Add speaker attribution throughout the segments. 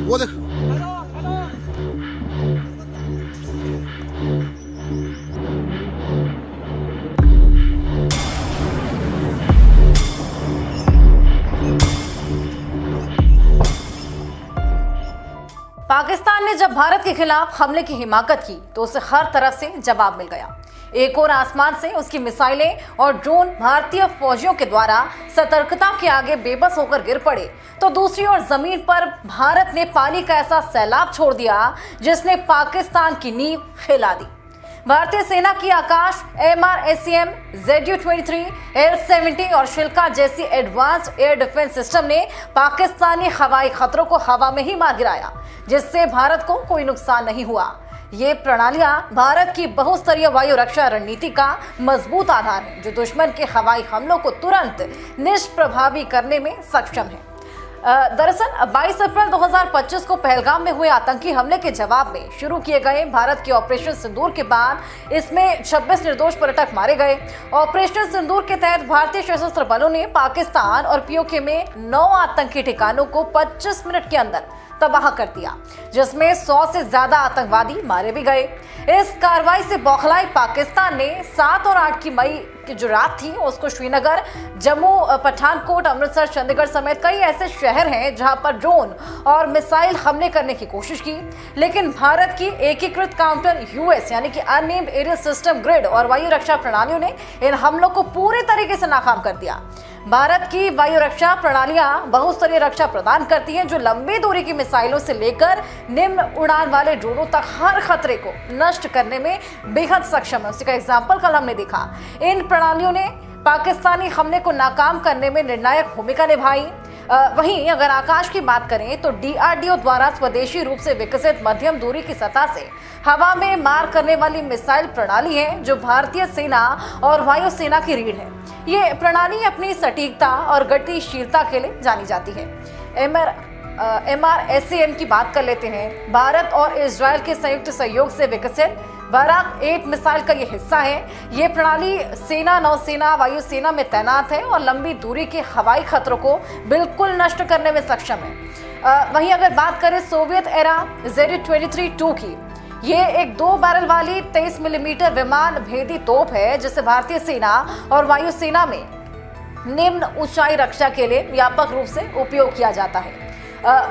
Speaker 1: वो देख।
Speaker 2: पाकिस्तान ने जब भारत के खिलाफ हमले की हिमाकत की तो उसे हर तरफ से जवाब मिल गया। एक और आसमान से उसकी मिसाइलें और ड्रोन भारतीय फौजियों के द्वारा सतर्कता के आगे बेबस होकर गिर पड़े, तो दूसरी ओर जमीन पर भारत ने पानी का ऐसा सैलाब छोड़ दिया जिसने पाकिस्तान की नींव हिला दी। भारतीय सेना की आकाश MRSAM, ZU-23, L-70 और शिल्का जैसी एडवांस्ड एयर डिफेंस सिस्टम ने पाकिस्तानी हवाई खतरों को हवा में ही मार गिराया, जिससे भारत को कोई नुकसान नहीं हुआ। ये प्रणालियां भारत की बहुस्तरीय वायु रक्षा रणनीति का मजबूत आधार है, जो दुश्मन के हवाई हमलों को तुरंत निष्प्रभावी करने में सक्षम है। दरअसल 22 अप्रैल 2025 को पहलगाम में हुए आतंकी हमले के जवाब में शुरू किए गए भारत के ऑपरेशन सिंदूर के बाद इसमें 26 निर्दोष पर्यटक मारे गए। ऑपरेशन सिंदूर के तहत भारतीय सशस्त्र बलों ने पाकिस्तान और POK में 9 आतंकी ठिकानों को 25 मिनट के अंदर तबाह कर दिया, जिसमें 100 से ज्यादा आतंकवादी मारे भी गए। इस कार्रवाई से बौखलाए पाकिस्तान ने 7 और 8 की मई की जो रात थी उसको श्रीनगर, जम्मू, पठानकोट, अमृतसर, चंडीगढ़ समेत कई ऐसे शहर हैं जहां पर ड्रोन और मिसाइल हमले करने की कोशिश की, लेकिन भारत की एकीकृत काउंटर US यानी कि अननेम्ड एरियल सिस्टम ग्रिड और वायु रक्षा प्रणालियों ने इन हमलों को पूरे तरीके से नाकाम कर दिया। भारत की वायु रक्षा प्रणालियां बहुस्तरीय रक्षा प्रदान करती हैं, जो लंबी दूरी की मिसाइलों से लेकर निम्न उड़ान वाले ड्रोनों तक हर खतरे को नष्ट करने में बेहद सक्षम है। उसी का एग्जाम्पल कल हमने देखा। इन प्रणालियों ने पाकिस्तानी हमले को नाकाम करने में निर्णायक भूमिका निभाई। वहीं अगर आकाश की बात करें तो DRDO द्वारा स्वदेशी रूप से विकसित मध्यम दूरी की सतह से हवा में मार करने वाली मिसाइल प्रणाली है, जो भारतीय सेना और वायुसेना की रीढ़ है। ये प्रणाली अपनी सटीकता और गतिशीलता के लिए जानी जाती है। MRSAM की बात कर लेते हैं। भारत और इजराइल के संयुक्त सहयोग से विकसित बराक 8 मिसाइल का ये हिस्सा है। ये प्रणाली सेना, नौसेना, वायुसेना में तैनात है और लंबी दूरी के हवाई खतरों को बिल्कुल नष्ट करने में सक्षम है। वहीं अगर बात करें सोवियत एरा ZU-23-2 की, ये एक 2 बैरल वाली 23 मिलीमीटर विमान भेदी तोप है, जिसे भारतीय सेना और वायुसेना में निम्न ऊंचाई रक्षा के लिए व्यापक रूप से उपयोग किया जाता है।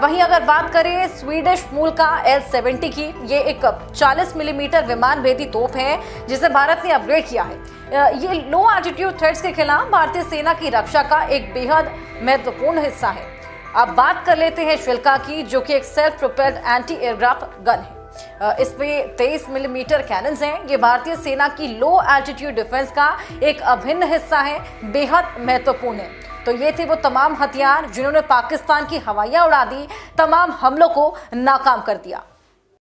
Speaker 2: वहीं अगर बात करें स्वीडिश मूल का L-70 की, ये एक 40 मिलीमीटर विमान भेदी तोप है, जिसे भारत ने अपग्रेड किया है। ये लो एल्टीट्यूड थ्रेट्स के खिलाफ भारतीय सेना की रक्षा का एक बेहद महत्वपूर्ण हिस्सा है। अब बात कर लेते हैं शिल्का की, जो कि एक self propelled anti aircraft gun है। इसमें 23 मिलीमीटर कैनन्स हैं। ये भारतीय सेना की लो एल्टीट्यूड डिफेंस का एक अभिन्न हिस्सा है, बेहद महत्वपूर्ण है। तो ये थे वो तमाम हथियार जिन्होंने पाकिस्तान की हवाइयां उड़ा दी, तमाम हमलों को नाकाम कर दिया।